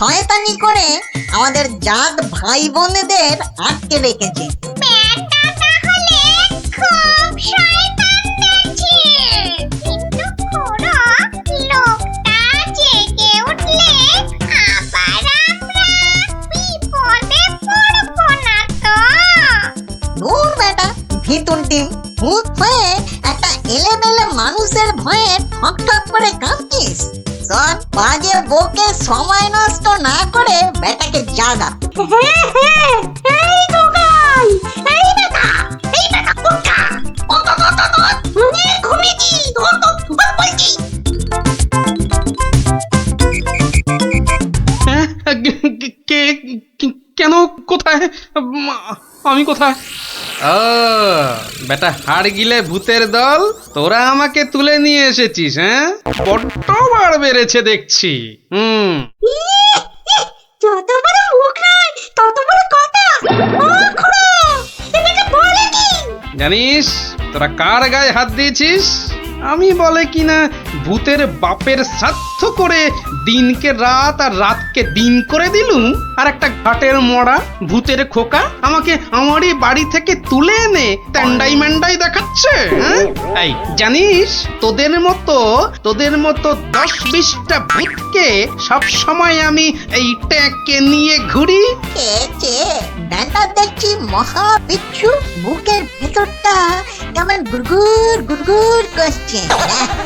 শয়তানি করে আমাদের জাত ভাই বোনেদের আটকে রেখেছে। ভিতুন টিম ভূত হয়ে একটা এলেমেলে মানুষের ভয়ে ঠক ঠক করে কাঁপছিস। শোন, বাজে বকে সময় নষ্ট না করে বেটাকে জাগা। কেন? কোথায়? আমি কোথায়? ও বেটা, হাড় গিলে ভূতের দল, তোরা আমাকে তুলে নিয়ে এসেছিস? হ্যাঁ, বড্ড বার বেড়েছে দেখছি। যত বড় মুখ নয় তত বড় কথা। জানিস তোরা কার গায়ে হাত দিয়েছিস? আমি বলে কিনা ভূতের বাপের শ্রাদ্ধ করে দিনকে রাত আর রাতকে দিন করে দিলুম, আর একটা ঘাটের মরা ভূতের খোকা আমাকে আমারই বাড়ি থেকে তুলে এনে ট্যান্ডাই ম্যান্ডাই দেখাচ্ছে। এই জানিস, তোদের মতো 10-20টা ভূতকে সব সময় আমি এই ট্যাঁকে নিয়ে ঘুরি। ব্যাটা দেখছি মহা বিচ্ছু, বুকের ভেতরটা কেমন গুড়গুড় গুড়গুড় করছে।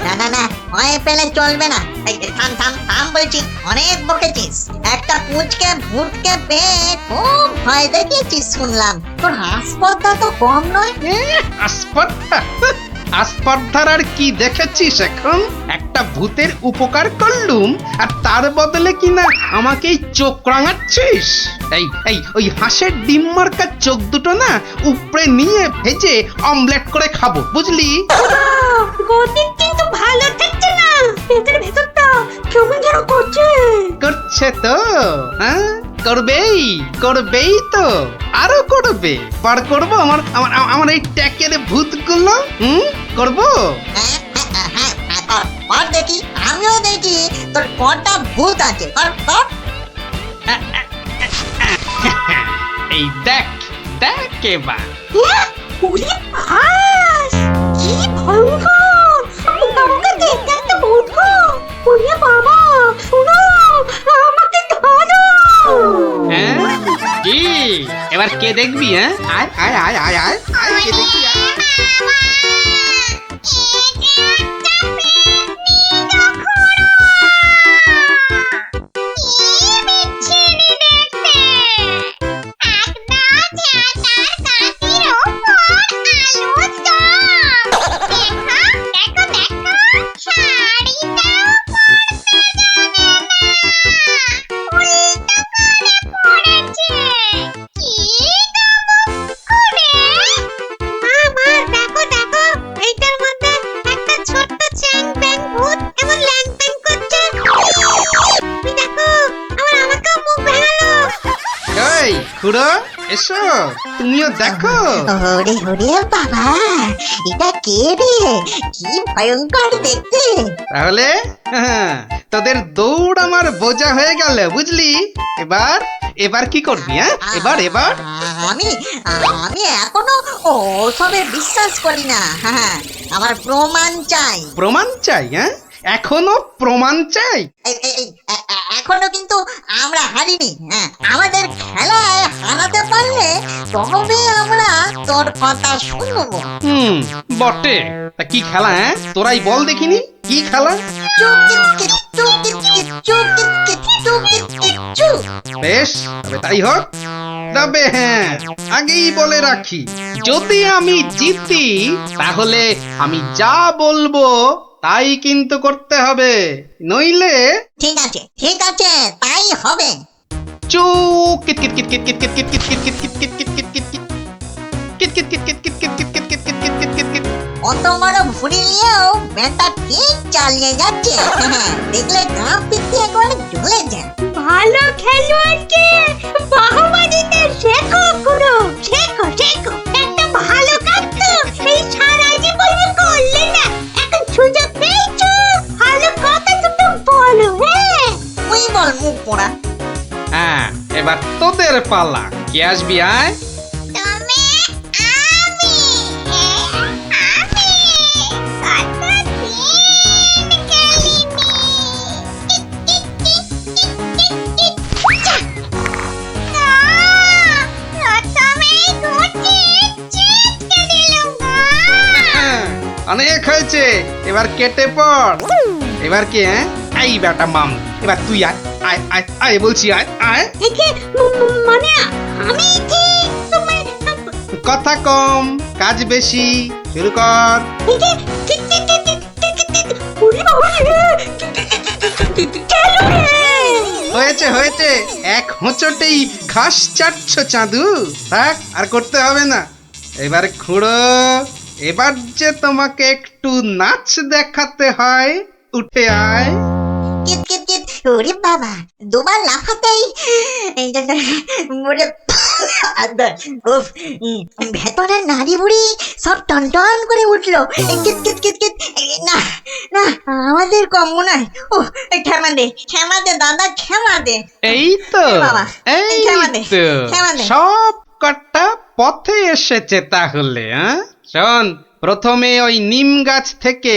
না না না, ভয় পেলে চলবে না। এই থাম থাম থাম বলছি, অনেক বকেছিস। একটা পুচকে ভূতকে পেয়ে খুব ভয় দেখিয়েছিস শুনলাম। তোর হাসপাতা তো কম নয়। আসপর্ধা? আসপর্ধার আর কি দেখেছিস এখন? একটা ভূতের উপকার করলুম আর তার বদলে কিনা আমাকেই চোখ রাঙাচ্ছিস। এই ওই হাঁসের ডিম মার্কার চোখ দুটো না উপরে নিয়ে ভেজে অমলেট করে খাবো, বুঝলি? গতি কিন্তু ভালো থাকছে না, পেটের ভেতরটা কেমন যেন করছে। করছে তো? হ্যাঁ, করবেই তো, আরো করবে। পার করবো আমার এই ট্যাকের ভূতগুলো। করবো। দেখি, আমিও দেখি তোর কটা ভূত আছে। এই দেখ এবার। ওরে বাস, কি ভয়ঙ্কর! আমাকে দেখতে একটা ভূত গো। ওরে বাবা, শোনো, আমাকে ধরো। হ্যাঁ, কি এবার কে দেখবি? হ্যাঁ, আয় আয় আয় আয় আয় আয়, কে দেখবি? খুড়ো, এসো, তুমিও দেখো। ওরে ওরে বাবা, এটা কে রে? কি ভয়ঙ্কর দেখতে। তাহলে তোদের দৌড় আমার বোঝা হয়ে গেল, বুঝলি? এবার কি করবি? হ্যাঁ, এবার আমি এখনো ওসবে বিশ্বাস করি না। হ্যাঁ, আমার প্রমাণ চাই। প্রমাণ চাই? হ্যাঁ, এখনো প্রমাণ চাই? এখনো কিন্তু আমরা হারিনি। হ্যাঁ, আমাদের খেলায় হারাতে পারলে তবে আমরা তোর কথা শুনবো। বটে। তা কি খেলা? হ্যাঁ, তোরাই বল দেখিনি, কি খেলা? বেশ, তবে তাই হোক। তবে হ্যাঁ, আগেই বলে রাখি, যদি আমি জিতি তাহলে আমি যা বলবো তাই কিন্তু করতে হবে, নইলে। ঠিক আছে, তাই হবে। চুপ। অত বড় ভুড়ি নিয়েও বেটা ঠিক চালিয়ে যাচ্ছে। দেখলে গা পিঠে একবারে জ্বলে যায়। ভালো খেলোয়াড়কে বাহবা দিতে শেখো গুরু, শেখো। একটা ভালো কাজ তো এই সারা জীবনে করলে না, এখন সুযোগ পেয়েছো, ভালো কথা দুটো বলো। হ্যাঁ, তুই বল মুখ পোড়া, হ্যাঁ, এবার তোদের পালা। কে আসবি আয়? তুমি অনেক হয়েছে, এবার কেটে পড়। এবার কে? হ্যাঁ, এই বেটা মাম, এবার তুই আয় আয় আয় আয় বলছি, আয় আয়। মানে আমি কি তুমি কথা কম, কাজ বেশি। শুরু কর। হয়েছে হয়েছে, এক হোঁচটেই ঘাস চাটছ চাঁদু। থাক, আর করতে হবে না। এবার খুঁড়ো। এবার যে তোমাকে একটু নাচ দেখাতে হয়, উঠে আয়। কিট কিট কিট, ওরে বাবা, দুবার লাফাতেই এই যে মরে উফ, ভেতরের নাড়ি বুড়ি সব টনটন করে উঠলো। কিট কিট কিট কিট, না না, আমাদের কম মনে হয়। ও, ক্ষমা দে দাদা, ক্ষমা দে। এই তো, বাবা, এই ক্ষমা দে, তো, ক্ষমা দে। সব কটা পথে এসেছে তাহলে। হ্যাঁ, শোন, প্রথমে ওই নিম গাছ থেকে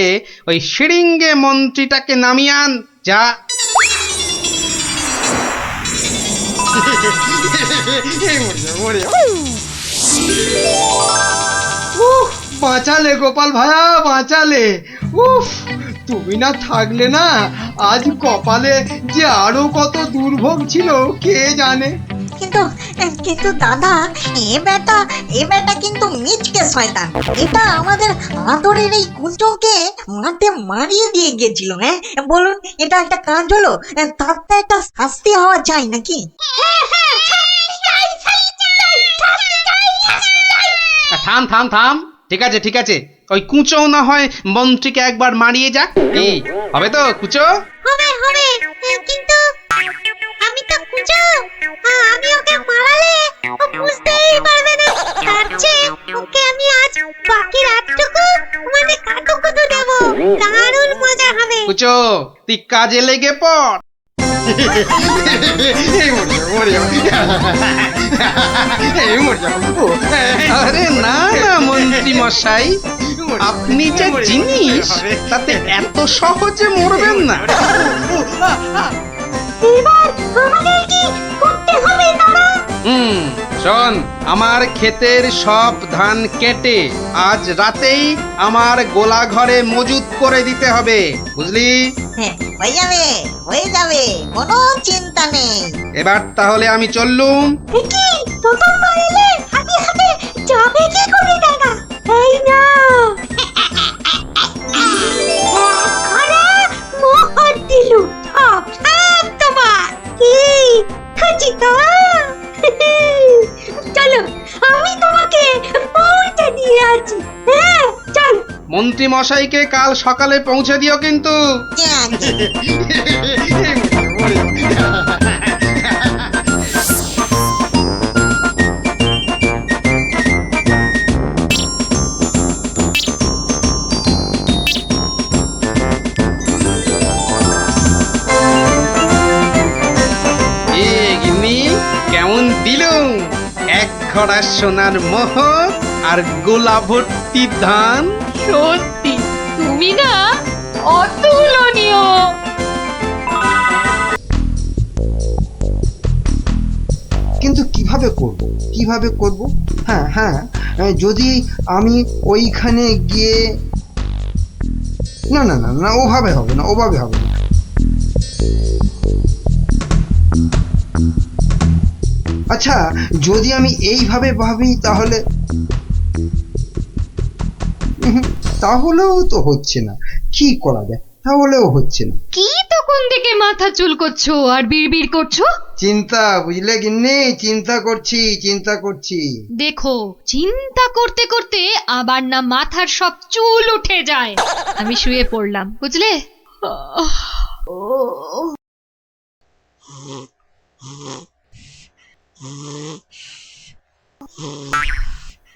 ওই শিরিঙ্গে মন্ত্রীটাকে নামিয়ে আন। যা। উফ, বাঁচালে গোপাল ভায়া, বাঁচালে। উফ, তুমি না থাকলে না, আজ কপালে যে আরো কত দুর্ভোগ ছিল কে জানে। কিন্তু কিন্তু দাদা, এ বেটা কিন্তু মিচকে শয়তান। এটা আমাদের আদরের এই কুঞ্চকে মাঠে মারিয়ে দিয়ে গেছিল। হ্যাঁ বলুন, এটা একটা কাজ হলো? তার তো একটা শাস্তি হওয়া চাই নাকি? থাম থাম থাম, ঠিক আছে ঠিক আছে, ওই কুঁচো না হয় মন্ত্রীকে একবার মারিয়ে যাক। এই হবে তো কুঁচো? হবে হবে, কিন্তু আমি তো কুঁচো, আমি ওকে মারালে ও বুঝতেই পারবে না। তার চেয়ে ওকে আমি আজ বাকি রাতটুকু মানে কাটুকুটু দেবো, দারুণ মজা হবে। কুঁচো, তুই কাজে লেগে পড়। আরে না না মন্ত্রী মশাই, আপনি যে জিনিস তাতে এত সহজে মরবেন না। এবার আমাদের কি করতে হবে দাদা? শোন, আমার ক্ষেতের সব ধান কেটে আজ রাতেই আমার গোলা ঘরে মজুত করে দিতে হবে, বুঝলি? হ্যাঁ, হয়ে যাবে, কোনো চিন্তা নেই। এবার তাহলে আমি চললুম। কি প্রথমবার এলে হাতে হাতে যাবে কি করে দাদা? এই না মোহর দিলু, সব সব তোমার। কি খুশি তো? চলো, আমি তোমাকে পৌঁছে দিয়ে আছি। হ্যাঁ চল। মন্ত্রী মশাইকে কাল সকালে পৌঁছে দিও কিন্তু। যাচ্ছি। কেমন দিলুম? এক ঘড়া সোনার মোহর আর গোলা ভর্তি ধান। সত্যি তুমি না অতুলনীয়। কিন্তু কিভাবে করব? হ্যাঁ হ্যাঁ, যদি আমি ওইখানে গিয়ে, না না না না, ওভাবে হবে না। আচ্ছা, যদি আমি এইভাবে ভাবি তাহলে তাহলেও তো হচ্ছে না। কি করা যায়? তাহলেও হচ্ছে না। কি তখন থেকে মাথা চুলকোচ্ছো আর বিড়বিড় করছো? চিন্তা, বুঝলে গিন্নি, চিন্তা করছি। দেখো, চিন্তা করতে করতে আবার না মাথার সব চুল উঠে যায়। আমি শুয়ে পড়লাম, বুঝলে?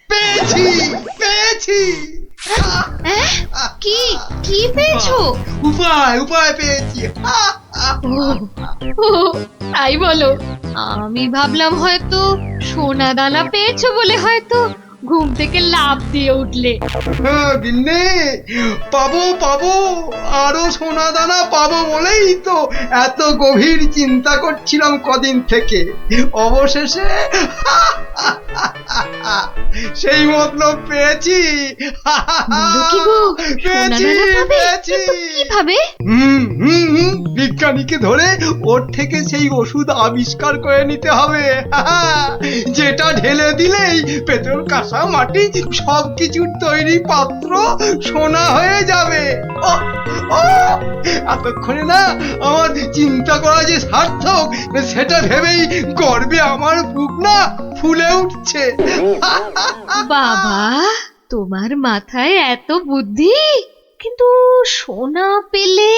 পেয়েছি। কি কি পেয়েছো? উপায় পেয়েছি। ও, তাই বলো? আমি ভাবলাম হয়তো সোনা দানা পেয়েছো বলে হয়তো ঘুম থেকে লাফ দিয়ে উঠলে। গিন্নি, পাবো পাবো, আরো সোনা দানা পাবো বলেই তো এত গভীর চিন্তা করছিলাম কদিন থেকে। অবশেষে সেই মতলব পেয়েছি। বলো কি গো, সোনা পেয়েছি, দানা পাবে? পেয়েছি। কিন্তু কিভাবে? বিজ্ঞানীকে ধরে ওর থেকে সেই ওষুধ আবিষ্কার করে নিতে হবে, যেটা ঢেলে দিলেই পেট্রোল কাঁসা মাটি সবকিছুর তৈরি পাত্র সোনা হয়ে যাবে। ও, ও, এতক্ষণে না আমার চিন্তা করা যে সার্থক সেটা ভেবেই গর্বে আমার বুক না ফুলে উঠছে। বাবা, তোমার মাথায় এত বুদ্ধি! কিন্তু সোনা পেলে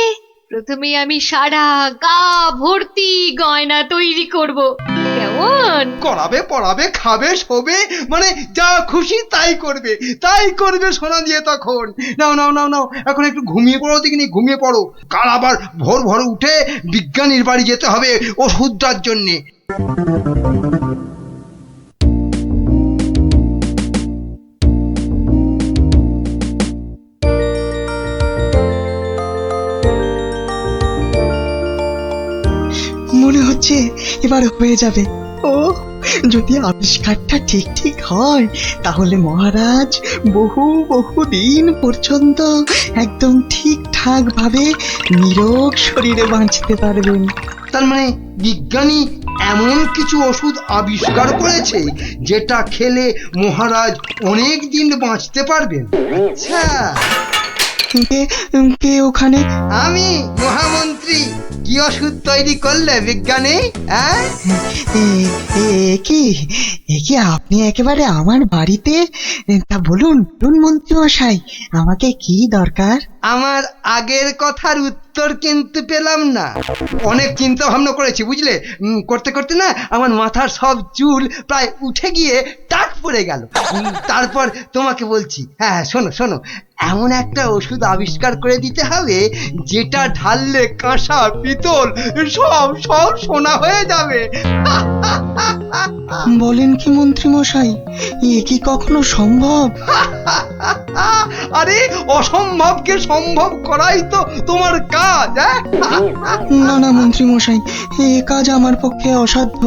প্রথমে আমি সারা গা ভর্তি গয়না তৈরি করব, কেমন? করাবে, পড়াবে, খাবে, শোবে, মানে যা খুশি তাই করবে, তাই করবে সোনা দিয়ে তখন। নাও নাও নাও নাও, এখন একটু ঘুমিয়ে পড়ো দেখিনি, ঘুমিয়ে পড়ো। কাল আবার ভোর ভোর উঠে বিজ্ঞানীর বাড়ি যেতে হবে ওষুধটার জন্যে। মনে হচ্ছে এবার হয়ে যাবে। ও, যদি আবিষ্কারটা ঠিক ঠিক হয় তাহলে মহারাজ বহু বহু দিন পর্যন্ত একদম ঠিকঠাক ভাবে নিরোগ শরীরে বাঁচতে পারবেন। তার মানে বিজ্ঞানী এমন কিছু ওষুধ আবিষ্কার করেছে যেটা খেলে মহারাজ অনেক দিন বাঁচতে পারবেন। আচ্ছা, কে কে ওখানে? আমি মহামন্ত্রী। কি ওষুধ তৈরি করলে বিজ্ঞানী? হ্যাঁ, এ কি আপনি একেবারে আমার বাড়িতে? তা বলুন বলুন মন্ত্রী মশাই, আমাকে কি দরকার? আমার আগের কথার উত্তর কিন্তু পেলাম না। অনেক চিন্তা ভাবনা করেছি বুঝলে, করতে করতে না আমার মাথার সব চুল প্রায় উঠে গিয়ে টাক পড়ে গেল। তারপর তোমাকে বলছি, হ্যাঁ শোনো শোনো, এমন একটা ওষুধ আবিষ্কার করে দিতে হবে যেটা ঢাললে কাঁসা পিতল সব সব সোনা হয়ে যাবে। বলেন কি মন্ত্রী মশাই, এ কি কখনো সম্ভব? আরে অসম্ভবকে সম্ভব করাই তো তোমার কাজ। না না মন্ত্রী মশাই, এ কাজ আমার পক্ষে অসাধ্য।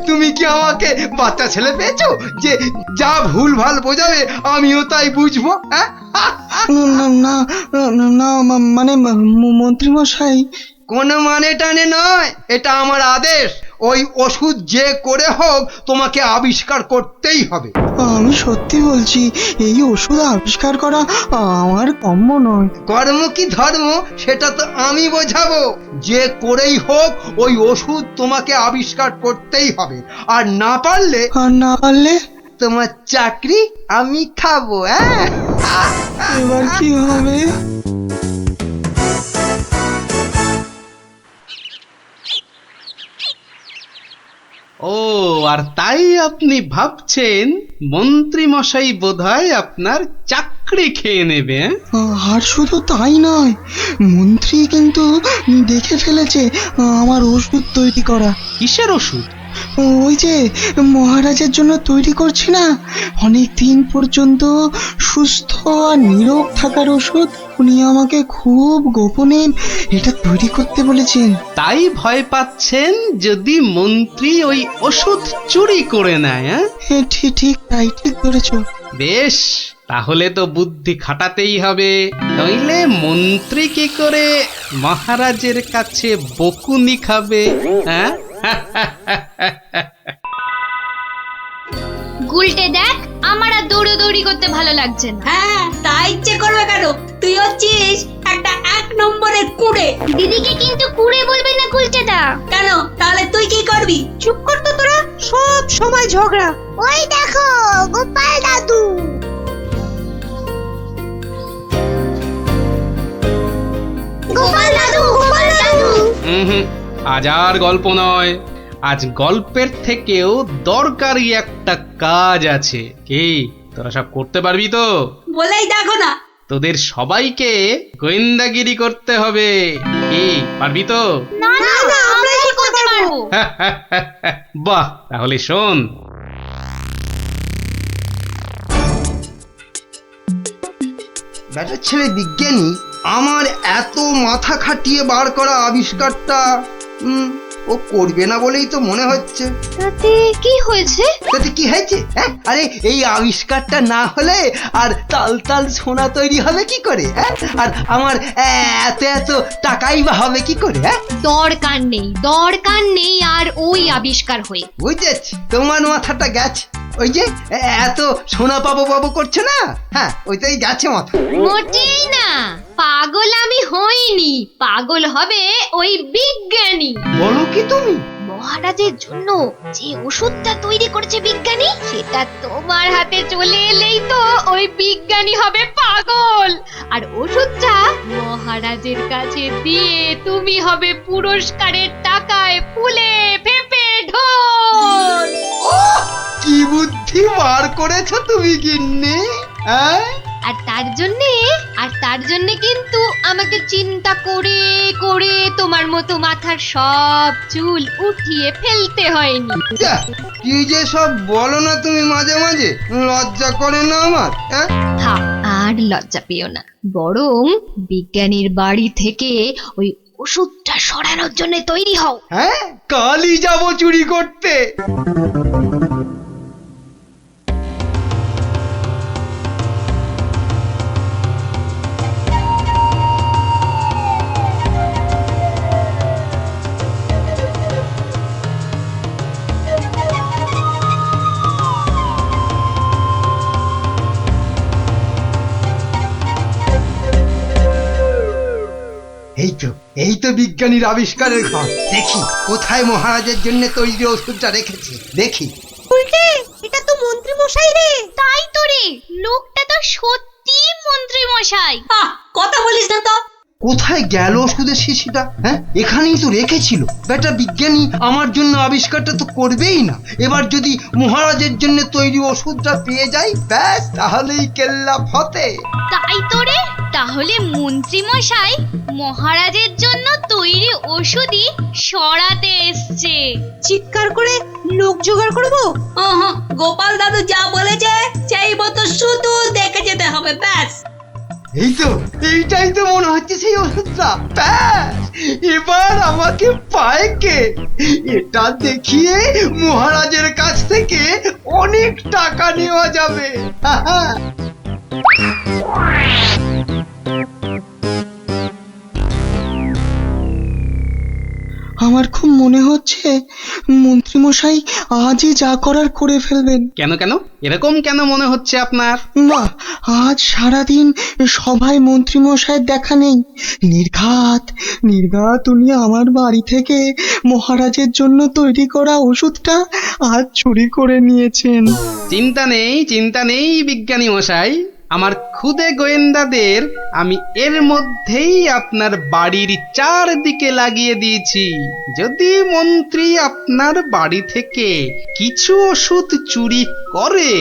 তুমি কি আমাকে বাচ্চা ছেলে পেয়েছো যে যা ভুল ভাল বোঝাবে আমিও তাই বুঝবো? না না না, মানে মন্ত্রী মশাই, কোন মানে টানে নয়, এটা আমার আদেশ। ওই ওষুধ যে করে হোক তোমাকে আবিষ্কার করতেই হবে। আমি সত্যি বলছি, এই ওষুধ আবিষ্কার করা আমার কম্য নয়। কর্ম কি ধর্ম সেটা তো আমি বোঝাবো। যে করেই হোক ওই ওষুধ তোমাকে আবিষ্কার করতেই হবে, আর না পারলে আর না পারলে তোমার চাকরি আমি খাবো। হ্যাঁ, এবার কি হবে? ও, আর তাই আপনি ভাবছেন মন্ত্রী মশাই বোধহয় আপনার চাকরি খেয়ে নেবে? আর শুধু তাই নয়, মন্ত্রী কিন্তু দেখে ফেলেছে আমার ওষুধ তৈরি করা। কিসের ওষুধ? ওই যে মহারাজের জন্য তৈরি করছি না, অনেক দিন পর্যন্ত সুস্থ আর নীরব থাকার ওষুধ। উনি আমাকে খুব গোপনে এটা তৈরি করতে বলেছেন। তাই ভয় পাচ্ছেন যদি মন্ত্রী ওই ওষুধ চুরি করে নেয়? ঠিক ঠিক তাই, ঠিক ধরেছো। বেশ, তাহলে তো বুদ্ধি খাটাতেই হবে, নইলে মন্ত্রী কি করে মহারাজের কাছে বকুনি খাবে? হ্যাঁ, গুলটে দেখ, আমার আর দৌড়াদৌড়ি করতে ভালো লাগছে না। হ্যাঁ, তা ইচ্ছে করবে কেন? তুই হচ্ছিস একটা 1 নম্বরের কুড়ে। দিদিকে কিন্তু কুড়ে বলবে না গুলটেদা। কেন? তাহলে তুই কি করবি? চুপ কর তো তোরা, সব সময় ঝগড়া। ওই দেখো গোপাল দাদু। গোপাল দাদু, গোপাল দাদু। আজ আর গল্প নয়, আজ গল্পের থেকেও দরকারি একটা কাজ আছে। কি তোরা সব করতে পারবি তো? বলেই দেখো না। তোদের সবাইকে গোয়েন্দাগিরি করতে হবে। কি পারবি তো? না না আমরা কি করতে পারবো? বাহ, তাহলে শোন। ব্যাটার ছেলে বিজ্ঞানী আমার এত মাথা খাটিয়ে বার করা আবিষ্কারটা ও করবে না বলেই তো মনে হচ্ছে। তাতে কি হয়েছে? তাতে কি হয়েছে? হ্যাঁ, আরে এই আবিষ্কারটা না হলে আর তাল তাল সোনা তৈরি হবে কি করে? হ্যাঁ, আর আমার এত এত টাকাই বা হবে কি করে? হ্যাঁ, দরকার নেই আর ওই আবিষ্কার হয়ে। বুঝেছি, তোমার মাথাটা গেছে। ওই যে এত সোনা পাবো পাবো করছে না, হ্যাঁ ওইটাই গেছে মাথা। মোটেই না, পাগল আমি হইনি, পাগল হবে ওই বিজ্ঞানী। বলো কি তুমি? মহারাজের জন্য যে ওষুধটা তৈরি করেছে বিজ্ঞানী, সেটা তোমার হাতে চলে এলেই তো ওই বিজ্ঞানী হবে পাগল, আর ওষুধটা মহারাজের কাছে দিয়ে তুমি হবে পুরস্কারের টাকায় ফুলে ফেপে ঢোল। কি বুদ্ধি বার করেছো তুমি গিন্নি, হ্যাঁ? আর তার জন্যে কিন্তু আমাকে চিন্তা করে করে তোমার মতো মাথার সব চুল উঠিয়ে ফেলতে হয়নি। যা, কি যে সব বলো না তুমি মাঝে মাঝে, লজ্জা করে না আমার? হ্যাঁ, থাক, আর লজ্জা পেও না, বরং বিজ্ঞানীর বাড়ি থেকে ওই ওষুধটা সরানোর জন্য তৈরি হও। হ্যাঁ, কালই যাবো চুরি করতে। এই তো বিজ্ঞানীর আবিষ্কারের ঘর। দেখি কোথায় মহারাজের জন্য তৈরি ওষুধটা রেখেছি, দেখি। উল্টে, এটা তো মন্ত্রী মশাই রে। তাই তো রে, লোকটা তো সত্যি মন্ত্রী মশাই। কথা বলিস না তো। কোথায় গেল ওষুধের শিশিটা? হ্যাঁ, এখানেই তো রেখেছিল। বেটা বিজ্ঞানী আমার জন্য আবিষ্কারটা তো করবেই না। এবার যদি মহারাজের জন্য তৈরি ওষুধটা পেয়ে যাই, ব্যাস তাহলেই কেল্লা ফতে। তাই তো রে, তাহলে মন্ত্রী মশাই মহারাজের জন্য তৈরি ওষুধই সরাতে এসছে। চিৎকার করে লোক জোগাড় করবো? গোপাল দাদু যা বলেছে সেই মতো শুধু দেখে যেতে হবে, ব্যাস। এইটাই তো মনে হচ্ছে সেই ওষুধটা। ব্যাস, এবার আমাকে পায় কে? এটা দেখিয়ে মহারাজের কাছ থেকে অনেক টাকা নেওয়া যাবে। আমার খুব মনে হচ্ছে মন্ত্রীমশাই আজই যা করার করে ফেলবেন। কেন কেন এরকম কেন মনে হচ্ছে আপনার? না, আজ সারাদিন সভায় মন্ত্রীমশাইয়ের দেখা নেই। নির্ঘাত উনি আমার বাড়ি থেকে মহারাজের জন্য তৈরি করা ওষুধটা আজ চুরি করে নিয়েছেন। চিন্তা নেই বিজ্ঞানী মশাই, আমার খুদে গোয়েন্দাদের আমি এর মধ্যেই আপনার বাড়ির চারদিকে লাগিয়ে দিয়েছি। যদি মন্ত্রী আপনার বাড়ি থেকে কিছু ওষুধ চুরি করে,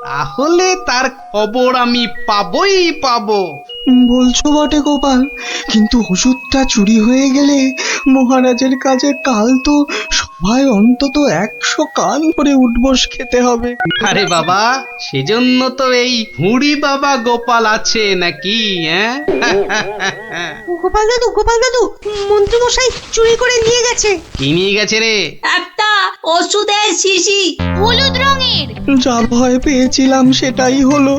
তাহলে তার খবর আমি পাবই পাবো। বলছো বটে গোপাল, কিন্তু ওষুধটা চুরি হয়ে গেলে মহারাজের কাছে কাল তো সবাই অন্তত 100 কান করে উঠবস খেতে হবে। আরে বাবা, সেজন্য তো এই হুড়ি বাবা গোপাল আছে নাকি? হ্যাঁ, গোপাল দাদু মন্ত্রী মশাই চুরি করে নিয়ে গেছে। কি নিয়ে গেছে রে? একটা ওষুধের শিশি, হলুদ রঙের। যা ভয় পেয়েছিলাম সেটাই হলো।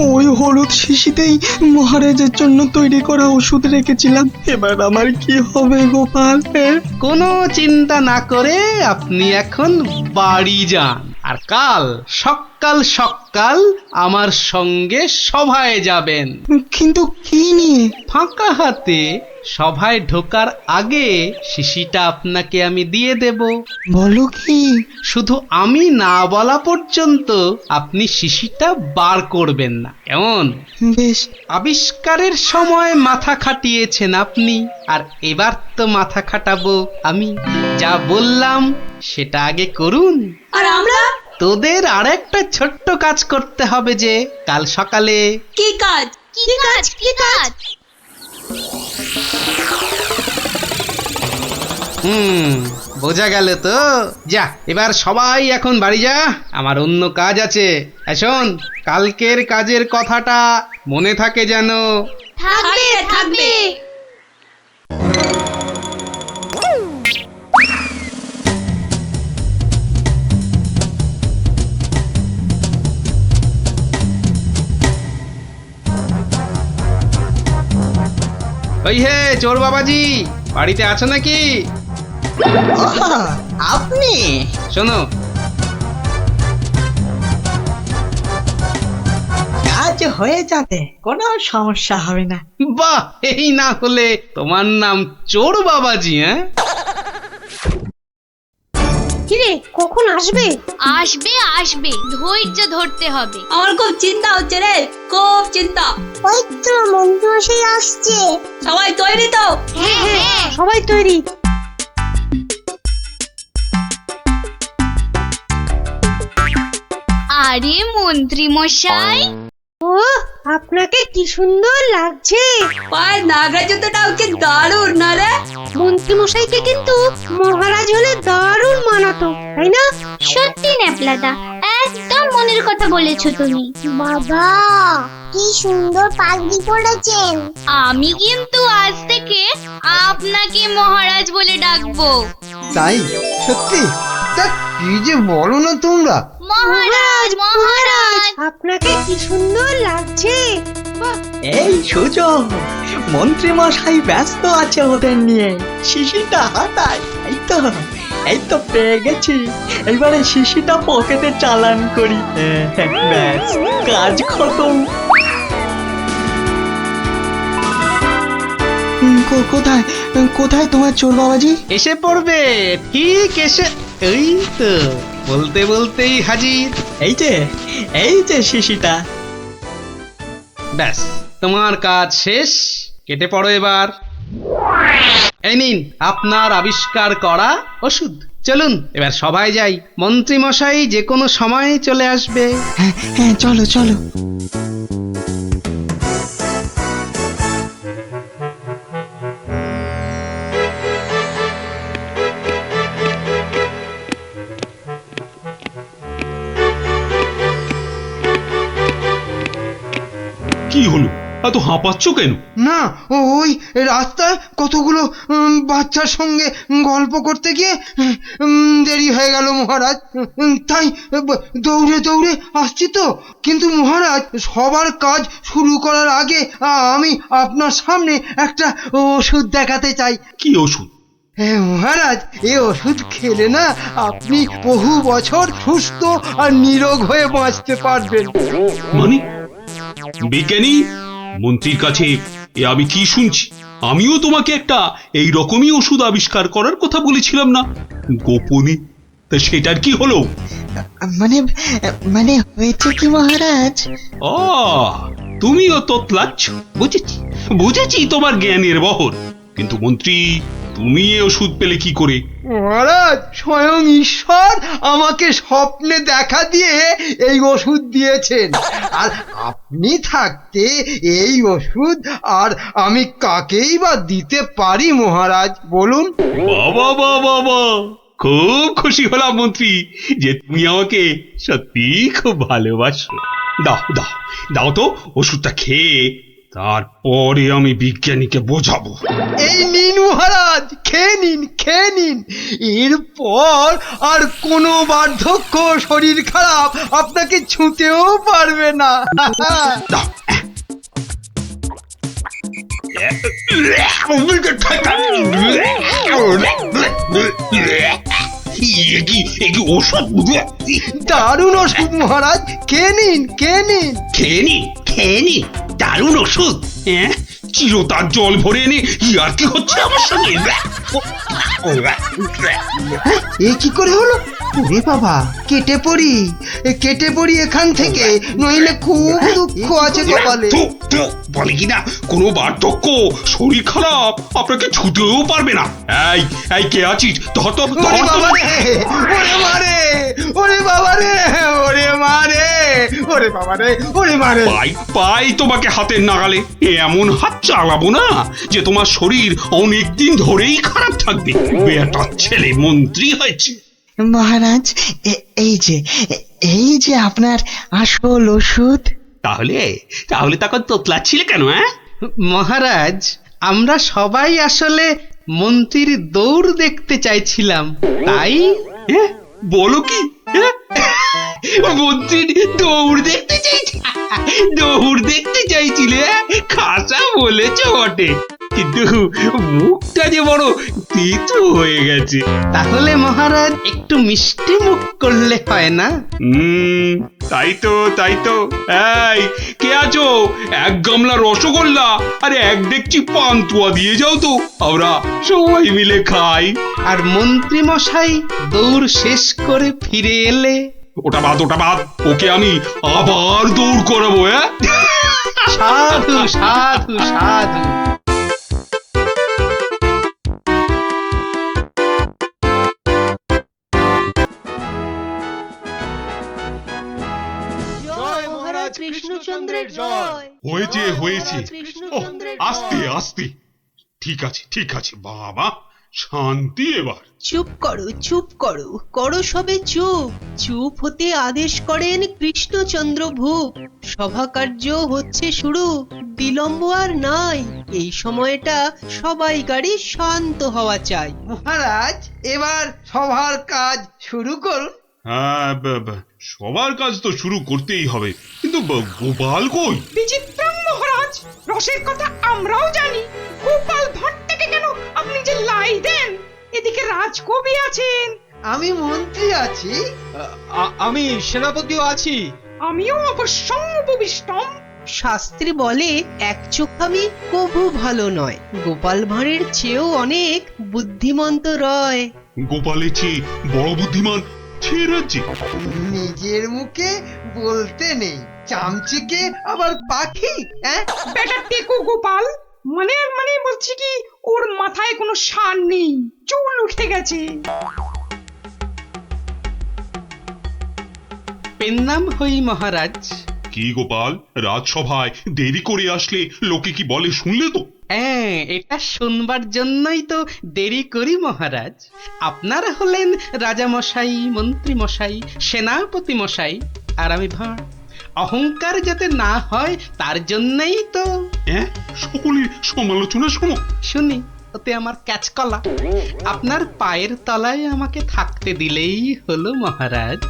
ওই হলুদ শিশিতেই মহারাজের জন্য তৈরি করা ওষুধ রেখেছিলাম। এবার আমার কি হবে গোপাল? কোনো চিন্তা না করে আপনি এখন বাড়ি যান, আর কাল সকাল আমার সঙ্গে সভায় যাবেন। কিন্তু কি নিয়ে? ফাঁকা হাতে সভায় ঢোকার আগে শিশিটা আপনাকে আমি দিয়ে দেব। বলো কি? শুধু আমি না বলা পর্যন্ত আপনি শিশিটা বার করবেন না, কেমন? বেশ। আবিষ্কারের সময় মাথা খাটিয়েছেন আপনি, আর এবার তো মাথা খাটাবো আমি। যা বললাম সেটা আগে করুন। আর আমরা? তোদের আর একটা ছোট্ট কাজ করতে হবে যে কাল সকালে। কি কাজ? কি কাজ? বোঝা গেল তো। যা, এবার সবাই এখন বাড়ি যা, আমার অন্য কাজ আছে। শোন, কালকের কাজের কথাটা মনে থাকে যেন। থাকবে থাকবে। ওই হে চোর বাবাজি, বাড়িতে আছো নাকি? আপনি? শোনো, কাজ হয়ে যাবে, কোনো সমস্যা হবে না। বাহ, এই না হলে তোমার নাম চোর বাবাজি? হ্যাঁ, কিরে কখন আসবে? আসবে আসবে, ধৈর্য ধরতে হবে। আমার খুব চিন্তা হচ্ছে রে, খুব চিন্তা। ওই তো মন্ত্রী আসছে। সবাই তৈরি তো? হ্যাঁ হ্যাঁ। সবাই তৈরি। আরে মন্ত্রী মশাই, ও আপনাকে কি সুন্দর লাগছে। পায়ের নাগরা জুতোটাও কি দারুণ না রে? মন্ত্রী মশাইকে কিন্তু মহারাজ হলে দারুণ মানাতো, তাই না? সত্যি ন্যাপলাদা, একদম মনের কথা বলেছো তুমি। বাবা কি সুন্দর পাগড়ি পরেছেন। আমি কিন্তু আজ থেকে আপনাকে মহারাজ বলে ডাকবো। তাই? সত্যি? তা কি যে বলো না তোমরা। মহারাজ মহারাজ। আপনাকে কি সুন্দর লাগছে। এই সুযোগ, মন্ত্রী মশাই ব্যস্ত আছে ওদের নিয়ে, শিশিটা হাতায়। এই তো পেয়ে গেছি, এবারে শিশিটা পকেটে চালান করি। ব্যাস, কাজ খতম। কোথায় কোথায় তোমার চোর বাবাজি? এসে পড়বে, ঠিক এসে। এই তো বলতে বলতেই হাজির। এই যে শিশিটা। ব্যাস, তোমার কাজ শেষ, কেটে পড়ো এবার। এই নিন আপনার আবিষ্কার করা ওষুধ। চলুন এবার সবাই যাই, মন্ত্রী মশাই যে কোনো সময় চলে আসবে। হ্যাঁ, চলো চলো। কি হলো, এত হাঁপাচ্ছ কেন? না, ওই রাস্তায় কতগুলো বাচ্চার সঙ্গে গল্প করতে গিয়ে দেরি হয়ে গেল মহারাজ। তাই দৌড়ে দৌড়ে আসছি তো। কিন্তু মহারাজ, সবার কাজ শুরু করার আগে আমি আপনার সামনে একটা ওষুধ দেখাতে চাই। কি ওষুধ? হ্যাঁ মহারাজ, এই ওষুধ খেলে না আপনি বহু বছর সুস্থ আর নিরোগ হয়ে বাঁচতে পারবেন। মানে বিজ্ঞানী, মন্ত্রীর কাছে এ আমি কি শুনছি? আমিও তোমাকে একটা এই রকমই ওষুধ আবিষ্কার করার কথা বলেছিলাম না, গোপনে? তা সেটার কি হলো? মানে হয়েছে কি মহারাজ? ও, তুমিও তোতলাচ্ছ। বুঝেছি তোমার জ্ঞানের বহর। কিন্তু মন্ত্রী, তুমি এ ওষুধ পেলে কি করে? মহারাজ, স্বয়ং ঈশ্বর আমাকে স্বপ্নে দেখা দিয়ে এই ওষুধ দিয়েছেন। আর আপনি থাকতে এই ওষুধ আর আমি কাকেই বা দিতে পারি মহারাজ, বলুন? বাবা বাবা বাবা, খুব খুশি হলাম মন্ত্রী যে তুমি আমাকে সত্যি খুব ভালোবাসো। দাও দাও দাও তো ওষুধটা খেয়ে, তারপরে আমি বিজ্ঞানীকে বোঝাবো। এই নিন মহারাজ, খেয়ে নিন, খেয়ে নিন। এরপর আর কোনো বার্ধক্য, শরীর খারাপ আপনাকে ছুঁতেও পারবে না। দাও। ওষুধ? দারুণ ওষুধ মহারাজ, খেয়ে নিন, খেয়ে নিন। খেয়ে নি দারুণ ওষুধ? হ্যাঁ, চিরতার জল ভরে এনে আর কি হচ্ছে আমার সঙ্গে? এ কি করে হলো? ওরে বাবা, কেটে পড়ি এখান থেকে, নইলে খুব দুঃখ আছে কপালে। বলে কিনা কোনো বার্ধক্য, শরীর খারাপ আপনাকে ছুতেও পারবে না। এই কে আছিস? ওরে বাবা রে, ওরে মারে, ওরে বাবা রে, ওরে মারে। ওরে বাবা রে, ওরে মারে। পাই পাই তোমাকে হাতের নাগালে এমন হাত চালাবো না যে তোমার শরীর অনেক দিন ধরেই খারাপ থাকবে। বেটার ছেলে মন্ত্রী হয়েছে। মহারাজ এই যে আপনার আসল ওষুধ। তাহলে তাহলে তখন তোতলাচ্ছিলে কেন? হ্যাঁ মহারাজ, আমরা সবাই আসলে মন্ত্রীর দৌড় দেখতে চাইছিলাম, তাই। হ্যাঁ? বলো কি? হ্যাঁ? মন্ত্রীর দৌড় দেখতে চাইছি? দৌড় দেখতে চাইছিলে? খাসা বলেছ বটে, কিন্তু মুখটা যে বড় তেতো হয়ে গেছে। তাহলে মহারাজ একটু মিষ্টি মুখ করলে হয় না? তাই তো তাই তো। এই কে আছো? এক গামলা রসগোল্লা আর এক ডেকচি পান্তুয়া দিয়ে যাও তো, আমরা সবাই মিলে খাই। আর মন্ত্রী মশাই দৌড় শেষ করে ফিরে এলে? ওটা বাদ, ওটা বাদ। ওকে আমি আবার দৌড় করাবো। হ্যাঁ, সাধু সাধু সাধু। কৃষ্ণচন্দ্রের জয়। হয়েছে হয়েছে। ওহ, আস্তে আস্তে। ঠিক আছে ঠিক আছে বাবা, শান্তি এবার। চুপ করো, করো সবে চুপ। চুপ হতে আদেশ করেন কৃষ্ণচন্দ্র ভূপ। সভা কার্য হচ্ছে শুরু, বিলম্ব আর নাই। এই সময়টা সবাইকারই শান্ত হওয়া চাই। মহারাজ, এবার সবার কাজ শুরু করুন। হ্যাঁ, সবার কাজ তো শুরু করতেই হবে, কিন্তু গোপাল কই? বিচিত্রম মহারাজ, রসের কথা আমরাও জানি। গোপাল ভাঁড় থেকে কেন আপনি যে লাই দেন? এদিকে রাজকবি আছেন, আমি মন্ত্রী আছি, আমি সেনাপতিও আছি। আমিও অবশ্যম উপবিষ্টম। শাস্ত্রে বলে এক চোখামি কভু ভালো নয়। গোপাল ভাঁড়ের চেয়েও অনেক বুদ্ধিমন্ত রয়। গোপালের চেয়ে বড় বুদ্ধিমান ছেড়াচ্ছে। নিজের মুখে বলতে নেই, চামচিকে আবার পাখি। বেটা টেকো গোপাল, মানে মানে বলছি কি, ওর মাথায় কোনো সার নেই, চুল উঠে গেছে। পেন নাম হই মহারাজ। কি গোপাল, রাজসভায় দেরি করে আসলে লোকে কি বলে শুনলে তো? হ্যাঁ, এটা শুনবার জন্যই তো দেরি করি মহারাজ। আপনারা হলেন রাজামশাই, মন্ত্রী মশাই, সেনাপতি মশাই, আর আমি ভাঁড়। অহংকার যাতে না হয় তার জন্যই তো। হ্যাঁ, সকলের সমালোচনা শোনো। শুনি, ওতে আমার ক্যাচকলা। আপনার পায়ের তলায় আমাকে থাকতে দিলেই হলো মহারাজ।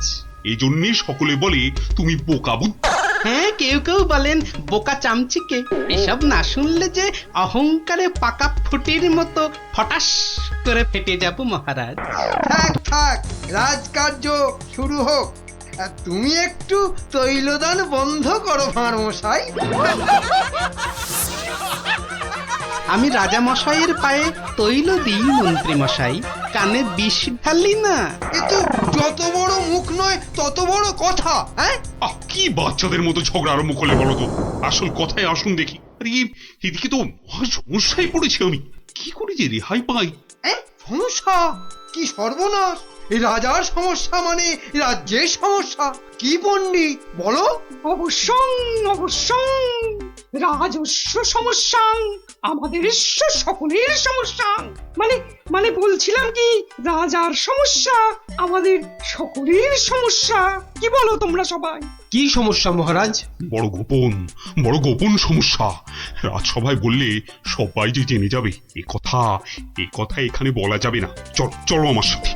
এই জন্যই সকলে বলে তুমি বোকা বুদ্ধি। হ্যাঁ, কেউ কেউ বলেন বোকা চামচিকে। এসব না শুনলে যে অহংকারে পাকা ফুটির মতো ফটাস করে ফেটে যাব মহারাজ। থাক, রাজকার্য শুরু হোক। আর তুমি একটু তৈলদান বন্ধ করো ভাঁড় মশাই। আমি রাজা মশাইয়ের পায়ে তৈল দিই মন্ত্রী মশাই, কানে বিষ ঢালি না। এ তো যত বড় মুখ নয় তত বড় কথা। হ্যাঁ, কি বাচ্চাদের মতো ঝগড়া আরম্ভ করলে বলো তো? আসল কথায় আসুন দেখি। আরে এদিকে তো মহা সমস্যায় পড়েছি আমি, কি করে যে রেহাই পাই? সমস্যা? কি সর্বনাশ! এই রাজার সমস্যা মানে রাজ্যের সমস্যা। কি পণ্ডিত বলো? অবশ্যং অবশ্যং, রাজস্ব সমস্যা, আমাদের সকলের সমস্যা। মানে মানে বলছিলাম কি, রাজার সমস্যা আমাদের সকলের সমস্যা। কি বলো তোমরা সবাই? কি সমস্যা মহারাজ? বড় গোপন সমস্যা। রাজসভায় বললে সবাই যে জেনে যাবে। এ কথা এখানে বলা যাবে না। চলো আমার সাথে।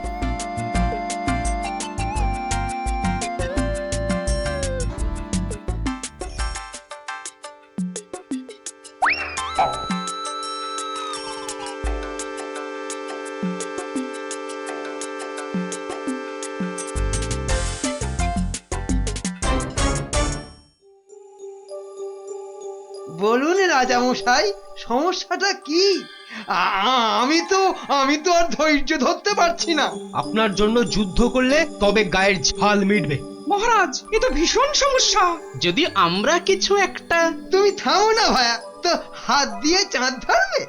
বলুন রাজামশাই, সমস্যাটা কি? আমি তো আর ধৈর্য ধরতে পারছি না। আপনার জন্য যুদ্ধ করলে তবে গায়ের ঝাল মিটবে। মহারাজ, এ তো ভীষণ সমস্যা। যদি আমরা কিছু একটা। তুমি থামো না ভায়া, তো হাত দিয়ে চাঁদ ধরবে?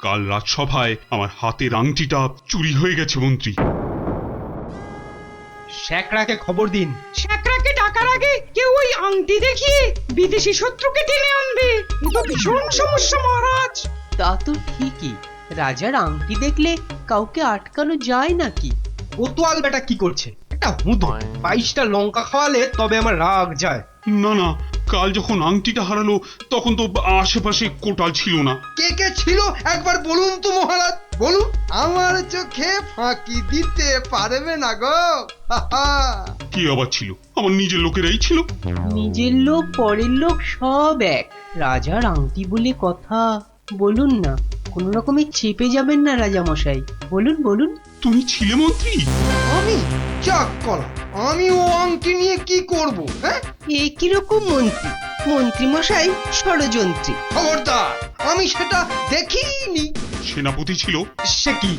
কাল রাজসভায় আমার হাতের আংটিটা চুরি হয়ে গেছে মন্ত্রী। শ্যাকরাকে খবর দিন। শ্যাকরাকে ডাকার আগে কেউ ওই আংটি দেখিয়ে বিদেশি শত্রুকে টেনে আনবে। এ তো ভীষণ সমস্যা মহারাজ। তা তো ঠিকই, রাজার আংটি দেখলে কাউকে আটকানো যায় নাকি? কোতোয়াল বেটা কি করছে? একটা হুঁদো 22টা লঙ্কা খাওয়ালে তবে আমার রাগ যায়। না না, কাল যখন আংটিটা হারালো তখন তো আশেপাশে কোটাল ছিল না। কে কে ছিল একবার বলুন তো মহারাজ, বলুন। আমার চোখে ফাঁকি দিতে পারবে না গো। কি আবার ছিল? আমার নিজের লোকেরাই ছিল। নিজের লোক পরের লোক সব এক, রাজার আংটি বলে কথা। বলুন না, কোনো রকমে চেপে যাবেন না রাজা মশাই, বলুন বলুন। তুমি ছিলে মন্ত্রী? আমি চাক কলা, আমি ও আংটি নিয়ে কি করব? হ্যাঁ, এ কিরকম মন্ত্রী? মন্ত্রী মশাই ষড়যন্ত্রী। খবরদার, আমি সেটা দেখিনি। সেনাপতি ছিল? সে কি?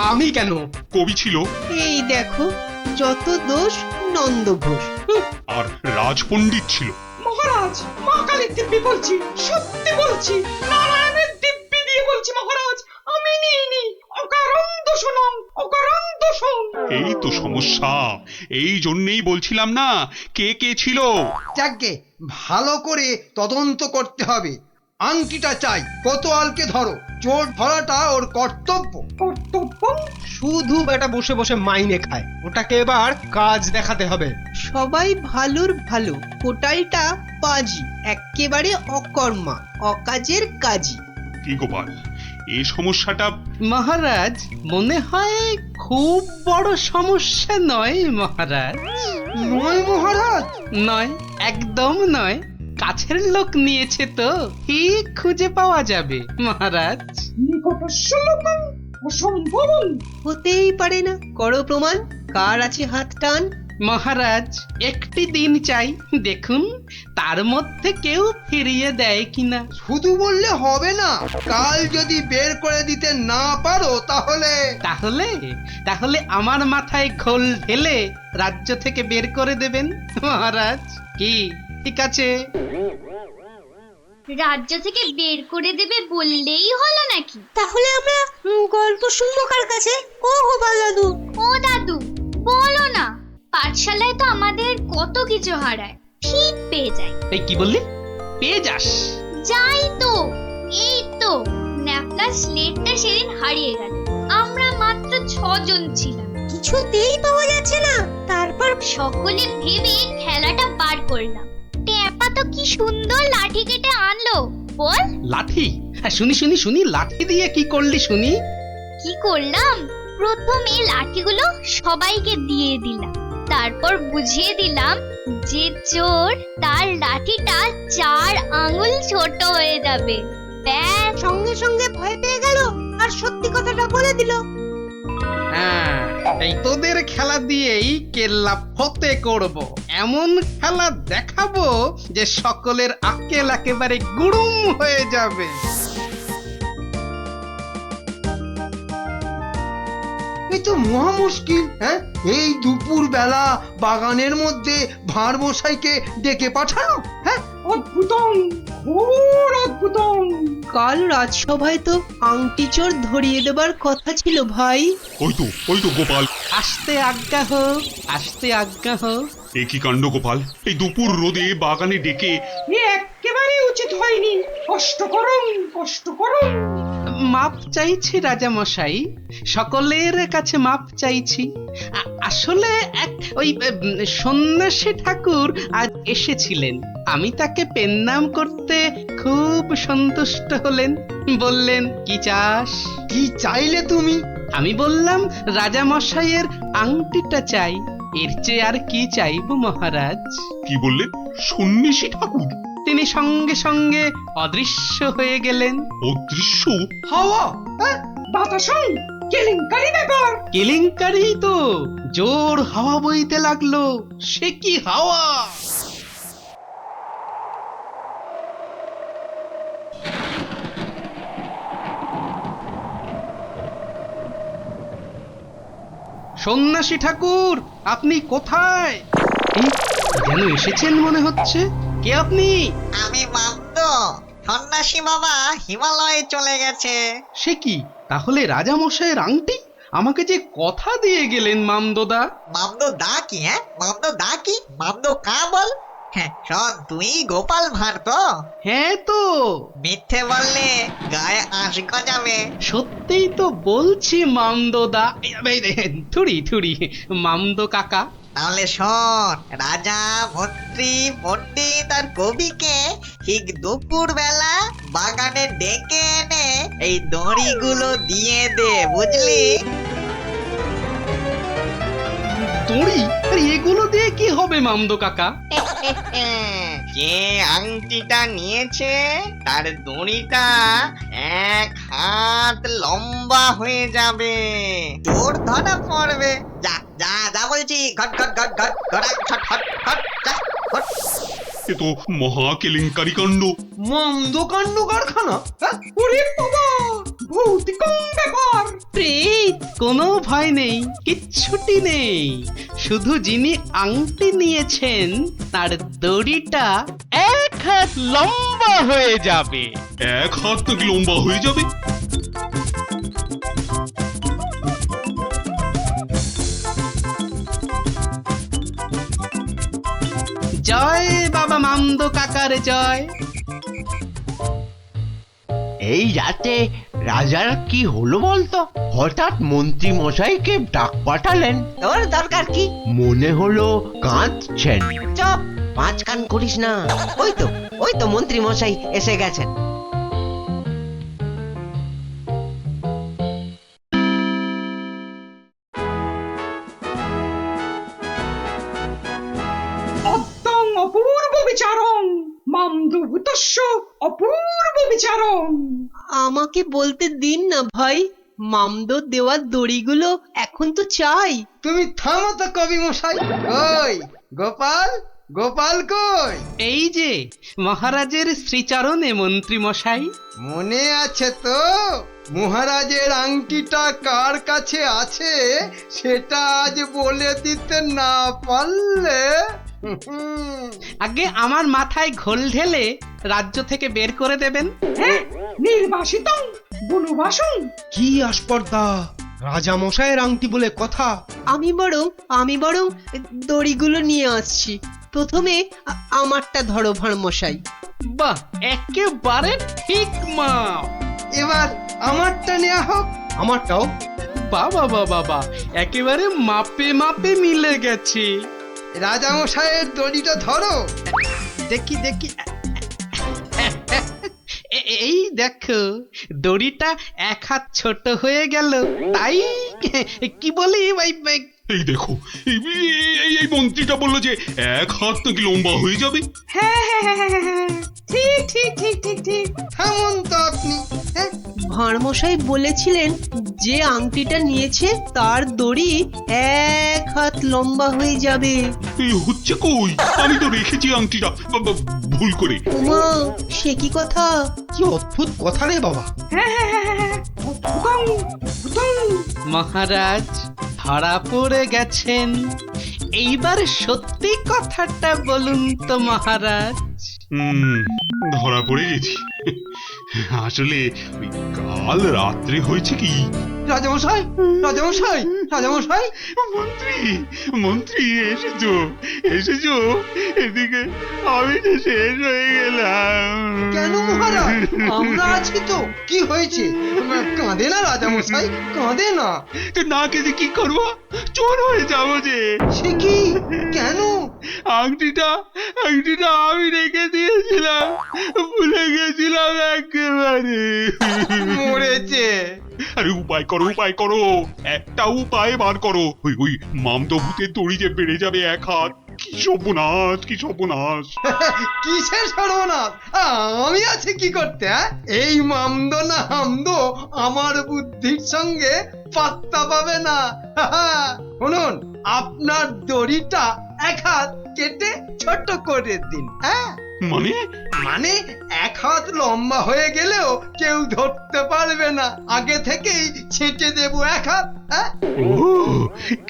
আমি কেন? কবি ছিল? এই দেখো, যত দোষ নন্দ ঘোষ। আর রাজপণ্ডিত ছিল? মহারাজ, মা কালীর দিব্যি বলছি, সত্যি বলছি, নারায়ণের দিব্যি দিয়ে বলছি মহারাজ, আমি নিইনি। অকারণ দোষণং, অকারণ দোষণ। এই তো সমস্যা, এই জন্যই বলছিলাম না কে কে ছিল। যাকে ভালো করে তদন্ত করতে হবে। আংটিটা চাই, কোতোয়ালকে ধরো। চোর ধরাটা ওর কর্তব্য। কর্তব্য? শুধু বেটা বসে বসে মাইনে খায়, ওটাকে এবার কাজ দেখাতে হবে। সবাই ভালোর ভালো, কোটালটা বাজি, একেবারে অকর্মা, অকাজের কাজী। কি গোপাল, এই সমস্যাটা? মহারাজ, মনে হয় খুব বড় সমস্যা নয় মহারাজ। নয় মহারাজ? নয়, একদম নয়। কাছের লোক নিয়েছে তো ঠিক খুঁজে পাওয়া যাবে মহারাজ। নিকটস্য লোকং অসম্ভবং। হতেই পারে না, করো প্রমাণ। কার আছে হাত টান? মহারাজ, একটি দিন চাই, দেখুন তার মধ্যে কেউ ফিরিয়ে দেয় কিনা। শুধু বললে হবে না, কাল যদি বের করে দিতে না পারো তাহলে তাহলে তাহলে আমার মাথায় ঘোল ঢেলে রাজ্য থেকে বের করে দেবেন মহারাজ। কি ঠিক আছে? রাজ্য থেকে বের করে দেবে বললেই হলো নাকি? তাহলে আমরা গল্প শুনবো কার কাছে? ও গোপাল দাদু। ও দাদু, বলো না। পাঠশালায় তো আমাদের কত কিছু হারায়, ঠিক পেয়ে যাই। এই কি বললি? পেয়ে যাস? যাই তো, এই তো ন্যাপলা স্লেটটা সেদিন হারিয়ে গেল। আমরা মাত্র 6 জন ছিলাম, কিছুতেই পাওয়া যাচ্ছে না। তারপর সকলে ভেবে খেলাটা বার করলাম। ট্যাপা তো কি সুন্দর লাঠি কেটে আনলো, বল। লাঠি? হ্যাঁ, শুনি শুনি শুনি, লাঠি দিয়ে কি করলি শুনি? কি করলাম? প্রথমে লাঠিগুলো সবাইকে দিয়ে দিলাম, তারপর বুঝিয়ে দিলাম যে চোর তার লাঠিটা 4 আঙুল ছোট হয়ে যাবে। ব্যাস, সঙ্গে সঙ্গে ভয় পেয়ে গেল আর সত্যি কথাটা বলে দিল। হ্যাঁ, এই তোদের খেলা দিয়েই কেল্লা ফতে করব। এমন খেলা দেখাবো যে সকলের আক্কেল একেবারে গুড়ুম হয়ে যাবে। এই তো মহা মুশকিল। হ্যাঁ, এই দুপুর বেলা বাগানের মধ্যে ভাঁড় মশাইকে ডেকে পাঠানো। হ্যাঁ, অদ্ভুতং, ঘোর অদ্ভুতং। কাল রাজসভায় তো আংটি চোর ধরিয়ে দেবার কথা ছিল ভাই। ওই তো গোপাল। আসতে আজ্ঞা হোক, আসতে আজ্ঞা হোক। এ কি কাণ্ড গোপাল, এই দুপুর রোদে বাগানে ডেকে? এ একেবারে উচিত হয়নি। কষ্ট করুন, কষ্ট করুন। মাপ চাইছি রাজা মশাই, সকলের কাছে মাপ চাইছি। আসলে এক ওই সন্ন্যাসী ঠাকুর আজ এসেছিলেন। আমি তাকে পেন্নাম করতে খুব সন্তুষ্ট হলেন। বললেন, কি চাস? কি চাইলে তুমি? আমি বললাম, রাজা মশাইয়ের আংটিটা চাই। এর চেয়ে আর কি চাইব মহারাজ? কি বললেন? সন্ন্যাসী ঠাকুর? তিনি সঙ্গে সঙ্গে অদৃশ্য হয়ে গেলেন। অদৃশ্য? হাওয়া? বাতাসং, কেলেঙ্কারি ব্যাপার। কেলেঙ্কারি তো, জোর হাওয়া বইতে লাগলো। সে কি হাওয়া! সন্ন্যাসী ঠাকুর, আপনি কোথায়? যেন এসেছেন মনে হচ্ছে। কে আপনি? আমি মাত্র সন্ন্যাসী বাবা হিমালয়ে চলে গেছে। সে কি, তাহলে রাজা মশাইয়ের আংটি আমাকে যে কথা দিয়ে গেলেন মামদোদা। মামদো দা কি? হ্যাঁ, মামদো দা কি? মামদো কা বল? হ্যাঁ শোন, তুই গোপাল ভাঁড় তো? হ্যাঁ তো, মিথ্যে বললে গায়ে আঁশ গজাবে। সত্যিই তো বলছি মামদোদা। থুড়ি থুড়ি মামদো কাকা। তাহলে শোন, রাজা মন্ত্রী পণ্ডিত আর কবিকে ঠিক দুপুর বেলা বাগানে ডেকে এনে এই দড়িগুলো দিয়ে দে, বুঝলি? দড়ি? আরে এগুলো দিয়ে কি হবে মামদো কাকা? যে আংটিটা নিয়েছে তার দড়িটা 1 হাত লম্বা হয়ে যাবে, তোর ধরা পড়বে। যা যা যা বলছি, ঘট ঘট ঘট ঘট ঘট ঘট ঘট ঘট যা ঘট। এ তো মহা কেলেঙ্কারি কাণ্ড। মন্দ কাণ্ড কারখানা। হ্যাঁ? ওরে বাবা, ভৌতিকম ব্যাপার। প্রেত! কোনো ভয় নেই, কিচ্ছুটি নেই। শুধু যিনি আংটি নিয়েছেন তার দড়িটা 1 হাত লম্বা হয়ে যাবে। 1 হাত নাকি লম্বা হয়ে যাবে? জয় বাবা মামদো কাকার জয়। এই রাতে রাজার কি হলো বলতো? হঠাৎ মন্ত্রী মশাইকে ডাক পাঠালেন। তোর দরকার কি? মনে হলো কাঁদছেন। চপ, পাঁচ কান করিস না। ওই তো মন্ত্রী মশাই এসে গেছেন। অদ্যং অপূর্ব বিচারং মামদভূতস্য অপূর্ব বিচারং। আমাকে বলতে দিন না ভাই, মামদো দেওয়ার দড়িগুলো এখন তো চাই। তুমি থামো তো কবি মশাই। কই গোপাল? গোপাল কই? এই যে মহারাজের শ্রীচরণে মন্ত্রী মশাই। মনে আছে তো? মহারাজের আংটিটা কার কাছে আছে সেটা আজ বলে দিতে না পারলে আগে আমার মাথায় ঘোল ঢেলে রাজ্য থেকে বের করে দেবেন। হ্যাঁ, নির্বাসিতং বনবাসং। কি আস্পর্ধা! রাজা মশাইয়ের আংটি বলে কথা। আমি বরং দড়িগুলো নিয়ে আসছি। প্রথমে আমারটা ধরো ভাঁড় মশাই। বাহ, একেবারে ঠিক মা। এবার আমারটা নেওয়া হোক। আমারটাও। বাবা বাবা বাবা, একেবারে মাপে মাপে মিলে গেছে। রাজামশাইয়ের দড়িটা ধরো। দেখি দেখি। এই দেখো, দড়িটা 1 হাত ছোট হয়ে গেল। তাই কি বলি ভাই? এই দেখো, এই মন্ত্রীটা বললো যে 1 হাত নাকি লম্বা হয়ে যাবে। হ্যাঁ হ্যাঁ হ্যাঁ হ্যাঁ হ্যাঁ, ঠিক ঠিক ঠিক ঠিক ঠিক। থামুন তো আপনি। ভাঁড় মশাই বলেছিলেন যে আংটিটা নিয়েছে তার দড়ি 1 হাত লম্বা হয়ে যাবে। এই হচ্ছে কই? আমি তো রেখেছি আংটিটা ভুল করে। উমা, সে কি কথা! কি অদ্ভুত কথা রে বাবা। হ্যাঁ হ্যাঁ হ্যাঁ হ্যাঁ হ্যাঁ, অদ্ভুতং অদ্ভুতং। মহারাজ ধরা পড়ে গেছেন। এইবার সত্যি কথাটা বলুন তো মহারাজ। ধরা পড়ে গেছি। আসলে ওই কাল রাত্রে হয়েছে কি, রাজামশাই রাজামশাই রাজামশাই মন্ত্রী মন্ত্রী এসেছো এদিকে। আমি তো শেষ হয়ে গেলাম। কেন মহারাজ? আমরা আছি তো। কি হয়েছে? কাঁদে না রাজামশাই, কাঁদে না। তো না কেঁদে কি করবো? চোর হয়ে যাবো যে। সে কি? কেন? আংটিটা আমি রেখে দিয়েছিলাম, ভুলে গেছিলাম একেবারে। মরেছে। আরে উপায় করো, একটা উপায় বার করো। ওই মামদো ভূতের দড়ি যে বেড়ে যাবে 1 হাত। কি সর্বনাশ, কি সর্বনাশ! কিসের সর্বনাশ? আমি আছি কি করতে? এই মামদো না হামদো আমার বুদ্ধির সঙ্গে পাত্তা পাবে না। শুনুন, আপনার দড়িটা 1 হাত কেটে ছোট করে দিন। হ্যাঁ, মানে 1 হাত লম্বা হয়ে গেলেও কেউ ধরতে পারবে না। আগে থেকেই ছেটে দেবো 1 হাত। হ্যাঁ,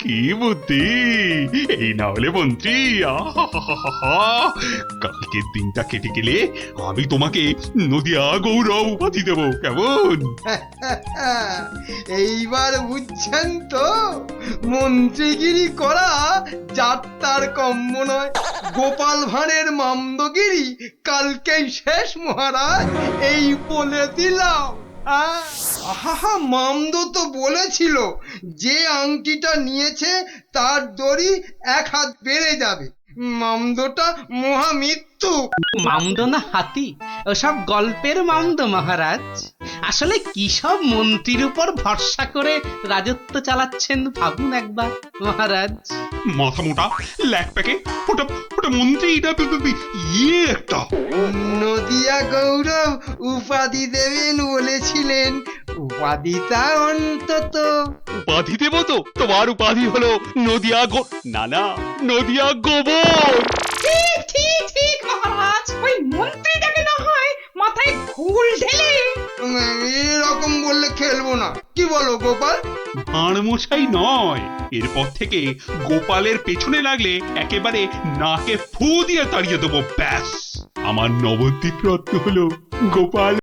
কি বুদ্ধি! এই না হলে মন্ত্রী, আহাহাহাহা! কালকের দিনটা কেটে গেলে আমি তোমাকে নদিয়া গৌরব উপাধি দেব, কেমন? এইবার বুঝছেন তো, মন্ত্রীগিরি করা যাত্রার কম্য নয়। গোপাল ভাঁড়ের মামদগিরি কালকেই শেষ মহারাজ, এই বলে দিলাম। আহা, মামদো তো বলেছিল যে আংটিটা নিয়েছে তার দড়ি 1 হাত বেড়ে যাবে। মামদোটা মহামৃত্যু। মামদ না হাতি, ওসব গল্পের মামদ মহারাজ। আসলে কি সব মন্ত্রীর উপর ভরসা করে রাজত্ব চালাচ্ছেন ভাবুন একবার মহারাজ। মাথা মোটা ল্যাক প্যাকে ওটা ওটা মন্ত্রী, ইয়ে একটা নদিয়া গৌরব উপাধি দেবেন বলেছিলেন, উপাধিটা অন্তত। উপাধি দেব তো? তোমার উপাধি হলো নদিয়া না নদিয়া গোবর। ঠিক ঠিক ঠিক মহারাজ, ওই মন্ত্রীটাকে না হয় মাথায় ঘুল ঢেলে। এরকম বললে খেলবো না, কি বলো গোপাল? ভাঁড় মশাই নয়, এরপর থেকে গোপালের পেছনে লাগলে একেবারে নাকে ফু দিয়ে তাড়িয়ে দেবো, ব্যাস। আমার নবদ্বীপ রত্ন হলো গোপাল।